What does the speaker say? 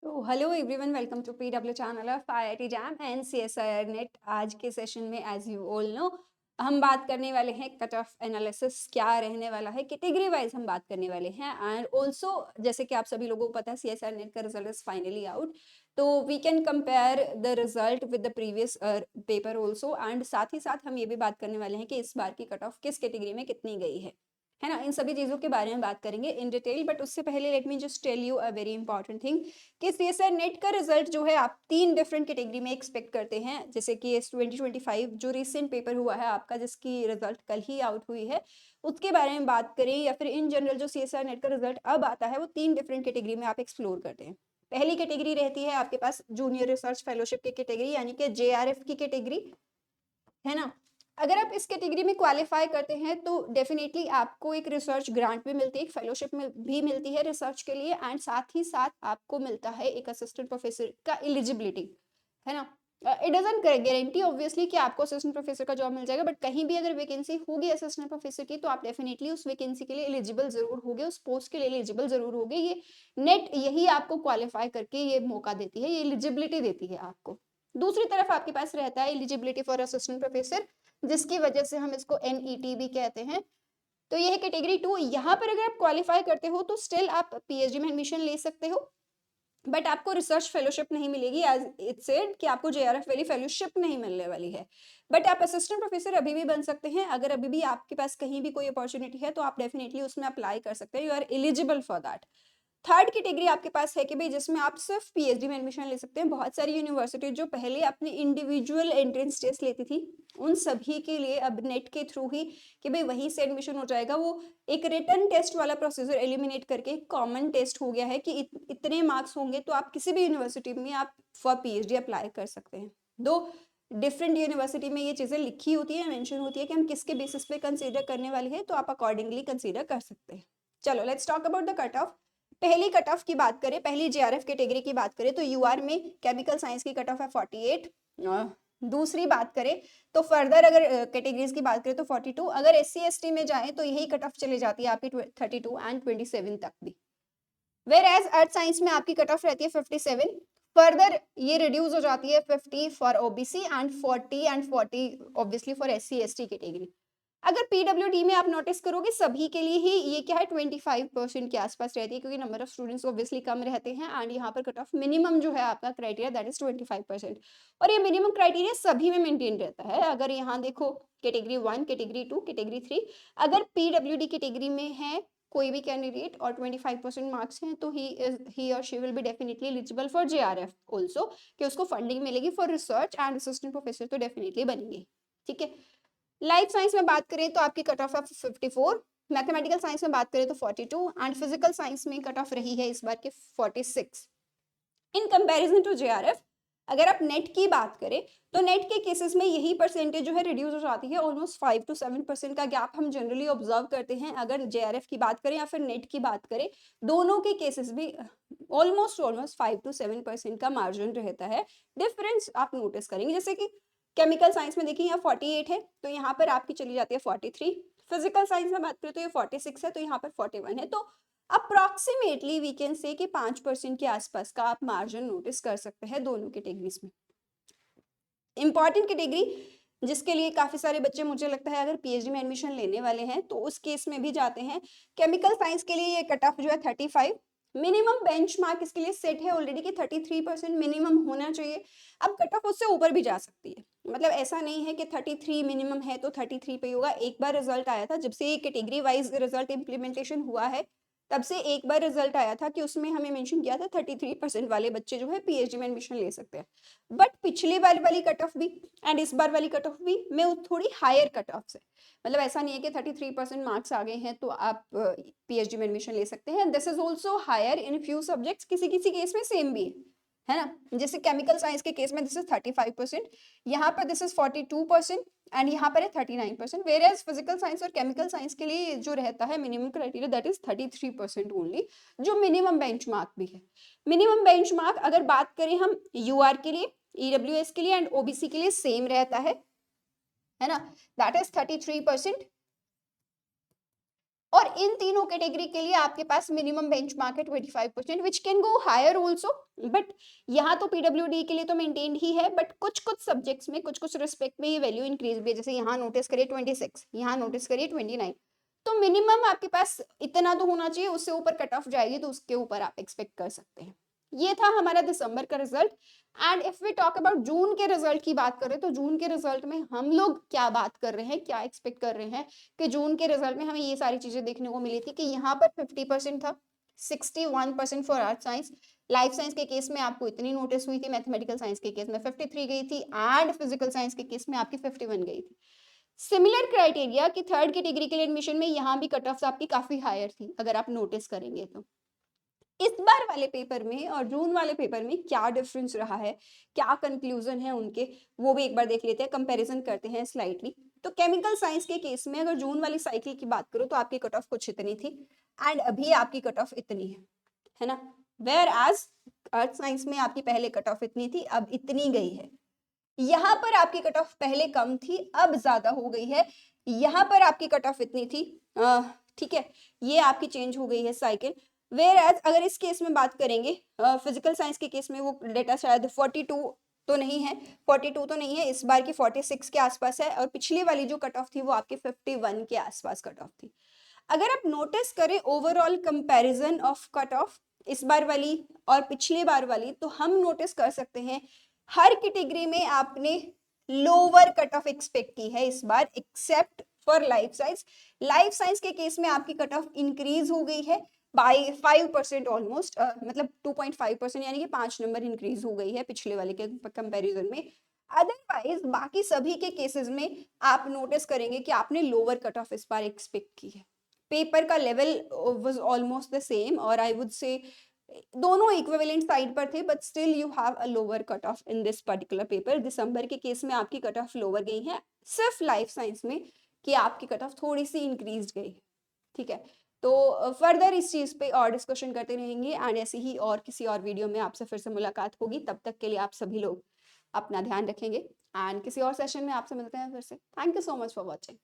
तो hello everyone, welcome to PW channel of IIT JAM and CSIR NET. आज के session में as you all know हम बात करने वाले हैं कट ऑफ एनालिसिस क्या रहने वाला है, कैटेगरी वाइज हम बात करने वाले हैं। एंड ऑल्सो जैसे कि आप सभी लोगों को पता है सीएसआईआर नेट का रिजल्ट इज फाइनली आउट, तो we can compare the result with the previous paper also. And साथ ही साथ हम ये भी बात करने वाले हैं कि इस बार की कट ऑफ किस कैटेगरी में कितनी गई है ना। इन सभी चीज़ों के बारे में बात करेंगे इन डिटेल, बट उससे पहले let me just tell you a very important thing कि सीएसआर नेट का रिजल्ट जो है आप 3 डिफरेंट कैटेगरी में एक्सपेक्ट करते हैं। जैसे कि इस 2025 जो रिसेंट पेपर हुआ है आपका, जिसकी रिजल्ट कल ही आउट हुई है, उसके बारे में बात करें या फिर इन जनरल जो सीएसआर नेट का रिजल्ट अब आता है वो 3 डिफरेंट कैटेगरी में आप एक्सप्लोर करते हैं। पहली कैटेगरी रहती है आपके पास जूनियर रिसर्च फेलोशिप की कैटेगरी, यानी कि जेआरएफ की कैटेगरी, है ना। अगर आप इस कैटेगरी में क्वालिफाई करते हैं तो डेफिनेटली आपको एक रिसर्च ग्रांट भी मिलती है, एक फेलोशिप भी मिलती है रिसर्च के लिए, एंड साथ ही साथ आपको मिलता है एक असिस्टेंट प्रोफेसर का एलिजिबिलिटी, है ना। इट डजंट गारंटी ऑब्वियसली कि आपको असिस्टेंट प्रोफेसर का जॉब मिल जाएगा, बट कहीं भी अगर वैकेंसी होगी असिस्टेंट प्रोफेसर की तो आप डेफिनेटली उस वैकेंसी के लिए एलिजिबल जरूर होगे, उस पोस्ट के लिए एलिजिबल जरूर होगे। ये नेट यही आपको क्वालिफाई करके ये मौका देती है, ये एलिजिबिलिटी देती है आपको। दूसरी तरफ आपके पास रहता है एलिजिबिलिटी फॉर असिस्टेंट प्रोफेसर, जिसकी वजह से हम इसको एनईटी भी कहते हैं। तो ये है कैटेगरी 2। यहाँ पर अगर आप क्वालिफाई करते हो तो स्टिल आप पीएचडी में एडमिशन ले सकते हो, बट आपको रिसर्च फेलोशिप नहीं मिलेगी, एज इट सेड कि आपको जेआरएफ वाली फेलोशिप नहीं मिलने वाली है। बट आप असिस्टेंट प्रोफेसर अभी भी बन सकते हैं। अगर अभी भी आपके पास कहीं भी कोई अपॉर्चुनिटी है तो आप डेफिनेटली उसमें अप्लाई कर सकते हैं, you are eligible for that. Third category आपके पास है कि भाई जिसमें आप सिर्फ पीएचडी में एडमिशन ले सकते हैं। बहुत सारी यूनिवर्सिटी जो पहले अपनी इंडिविजुअल एंट्रेंस टेस्ट लेती थी, उन सभी के लिए अब नेट के थ्रू ही कि भाई वहीं से एडमिशन हो जाएगा। वो एक रिटन टेस्ट वाला प्रोसीजर एलिमिनेट करके कॉमन टेस्ट हो गया है कि इतने मार्क्स होंगे तो आप किसी भी यूनिवर्सिटी में आप फॉर पीएचडी अप्लाई कर सकते हैं। दो डिफरेंट यूनिवर्सिटी में ये चीज़ें लिखी होती है, मेंशन होती है कि हम किसके बेसिस पे कंसीडर करने वाले हैं, तो आप अकॉर्डिंगली कंसीडर कर सकते हैं। चलो let's talk about the cut off. पहली कट ऑफ की बात करें, पहली जेआरएफ कैटेगरी की बात करें तो यूआर में केमिकल साइंस की कट ऑफ है 48। दूसरी बात करें तो फर्दर अगर कैटेगरीज की बात करें तो 42। अगर एससी एसटी में जाएं तो यही कट ऑफ चली जाती है आपकी 32 एंड 27 तक भी। वेर एज अर्थ साइंस में आपकी कट ऑफ रहती है 57। फर्दर ये रिड्यूस हो जाती है 50 for OBC and 40 and 40 obviously for SC ST category. अगर पीडब्ल्यूडी में आप नोटिस करोगे सभी के लिए ही ये क्या है 25% के आसपास रहती है, क्योंकि नंबर ऑफ स्टूडेंट्स ऑब्वियसली कम रहते हैं एंड यहाँ पर कट ऑफ मिनिमम जो है आपका क्राइटेरिया दैट इज 25%। और ये मिनिमम क्राइटेरिया सभी में मेंटेन रहता है। अगर यहाँ देखो कैटेगरी 1, कैटेगरी 2, कैटेगरी 3, अगर पीडब्ल्यूडी कैटेगरी में है कोई भी कैंडिडेट और 25% मार्क्स हैं तो ही और she will be definitely eligible for JRF also, कि उसको फंडिंग मिलेगी for research and assistant professor तो डेफिनेटली बनेंगे। ठीक है। लाइफ साइंस में बात करें तो आपकी कट ऑफ है 54, मैथमेटिकल साइंस में बात करें तो 42 एंड फिजिकल साइंस में कट ऑफ रही है इस बार के 46। इन कंपैरिजन टू जेआरएफ अगर आप नेट की बात करें तो नेट के केसेस में यही परसेंटेज जो है रिड्यूस हो जाती है। ऑलमोस्ट 5 to 7% का गैप हम जनरली ऑब्जर्व करते हैं अगर जेआरएफ की बात करें या फिर नेट की बात करें। दोनों के केसेस भी ऑलमोस्ट 5 to 7% का मार्जिन रहता है। डिफरेंस आप नोटिस करेंगे, जैसे कि केमिकल साइंस में देखिए यहाँ 48 है तो यहाँ पर आपकी चली जाती है 43। फिजिकल साइंस में बात करें तो ये 46 है तो यहाँ पर 41 है। तो अप्रोक्सीमेटली वी कैन से कि 5% के आसपास का आप मार्जिन नोटिस कर सकते हैं दोनों कैटेगरीज में। इंपॉर्टेंट कैटेगरी जिसके लिए काफी सारे बच्चे मुझे लगता है अगर पीएचडी में एडमिशन लेने वाले हैं तो उस केस में भी जाते हैं। केमिकल साइंस के लिए ये कट ऑफ जो है 35। मिनिमम बेंचमार्क इसके लिए सेट है ऑलरेडी कि 33% मिनिमम होना चाहिए। अब कट ऑफ उससे ऊपर भी जा सकती है, मतलब ऐसा नहीं है कि 33 मिनिमम है तो 33 पे ही होगा। एक बार रिजल्ट आया था जब से ये कैटेगरी वाइज रिजल्ट इंप्लीमेंटेशन हुआ है, तब से एक बार रिजल्ट आया था कि उसमें हमें मेंशन किया था 33% वाले बच्चे जो है पीएचडी में एडमिशन ले सकते हैं। बट पिछली बार वाली कट ऑफ भी एंड इस बार वाली कट ऑफ भी में थोड़ी हायर कट ऑफ से, मतलब ऐसा नहीं है कि 33% मार्क्स आ गए हैं तो आप पीएचडी में एडमिशन ले सकते हैं। This is also higher in few subjects, किसी किसी केस में सेम भी है ना। जैसे केमिकल साइंस के केस में दिस इज 35%, यहाँ पर दिस इज 42% एंड यहाँ पर है 39%। वेर एज फिजिकल साइंस और केमिकल साइंस के लिए जो रहता है minimum criteria that is 33% only, जो मिनिमम बेंचमार्क भी है। मिनिमम बेंचमार्क अगर बात करें हम यूआर के लिए, ईडब्ल्यूएस के लिए एंड ओबीसी के लिए सेम रहता है ना, दैट इज 33%। और इन तीनों कैटेगरी के लिए आपके पास मिनिमम बेंचमार्क है 25%, which can go higher also, but यहाँ तो पीडब्ल्यूडी के लिए तो मेंटेन्ड ही है, बट कुछ कुछ सब्जेक्ट्स में कुछ कुछ रिस्पेक्ट में ये वैल्यू इंक्रीज भी है, जैसे यहाँ नोटिस करिए 26, यहाँ नोटिस करिए 29, तो मिनिमम आपके पास इतना तो होना चाहिए, उससे ऊपर कट ऑफ जाएगी तो उसके ऊपर आप एक्सपेक्ट कर सकते हैं। ये था हमारा दिसंबर का result. And if we talk about जून के रिजल्ट की बात करें तो जून के रिजल्ट में हम लोग क्या बात कर रहे हैं, क्या एक्सपेक्ट कर रहे हैं कि जून के रिजल्ट में हमें ये सारी चीजें देखने को मिली थी कि यहाँ पर 50% था, 61% for art science, life science के केस में आपको इतनी नोटिस हुई थी, मैथमेटिकल साइंस के केस में 53 गई थी, एंड फिजिकल साइंस के केस में आपकी 51 गई थी। सिमिलर क्राइटेरिया कि थर्ड कैटेगरी के लिए एडमिशन में यहाँ भी कट ऑफ आपकी काफी हायर थी, अगर आप नोटिस करेंगे तो। इस बार वाले पेपर में और जून वाले पेपर में क्या डिफरेंस रहा है, क्या कंक्लूजन है उनके, वो भी एक बार देख लेते हैं, कंपैरिजन करते हैं स्लाइटली। तो केमिकल साइंस के केस में अगर जून वाली साइकिल की बात करो तो आपकी कट ऑफ कुछ इतनी थी, एंड अभी आपकी कट ऑफ इतनी है ना। वेयर एज अर्थ साइंस में आपकी पहले कट ऑफ इतनी थी, अब इतनी गई है। यहाँ पर आपकी कट ऑफ पहले कम थी, अब ज्यादा हो गई है। यहाँ पर आपकी कट ऑफ इतनी थी, ठीक है, ये आपकी चेंज हो गई है साइकिल। वेयर एज अगर इस केस में बात करेंगे, फिजिकल साइंस के केस में वो डेटा शायद 42 तो नहीं है, 42 तो नहीं है, इस बार की 46 के आसपास है, और पिछली वाली जो कट ऑफ थी वो आपकी 51 के आसपास कट ऑफ थी। अगर आप नोटिस करें overall comparison of cut off इस बार वाली और पिछली बार वाली, तो हम नोटिस कर सकते हैं हर कैटेगरी में आपने लोअर कट ऑफ एक्सपेक्ट की है इस बार, except for life science. Life science के केस में आपकी कट ऑफ इंक्रीज हो गई है बाई 5% ऑलमोस्ट, मतलब 2.5%, यानी कि 5 नंबर इंक्रीज हो गई है पिछले वाले के कंपैरिजन में। अदरवाइज बाकी सभी के केसेस में आप नोटिस करेंगे कि आपने लोअर कट ऑफ इस बार एक्सपेक्ट की है। पेपर का level was almost the same, और आई वुड से दोनों इक्विवेलेंट साइड पर थे, but still you have a lower cut off in this particular paper. दिसंबर के केस में आपकी कट ऑफ लोअर गई है, सिर्फ लाइफ साइंस में कि आपकी कट ऑफ थोड़ी सी इंक्रीज गई, ठीक है। तो फर्दर इस चीज पे और डिस्कशन करते रहेंगे, एंड ऐसे ही और किसी और वीडियो में आपसे फिर से मुलाकात होगी। तब तक के लिए आप सभी लोग अपना ध्यान रखेंगे, एंड किसी और सेशन में आपसे मिलते हैं फिर से। Thank you so much for watching.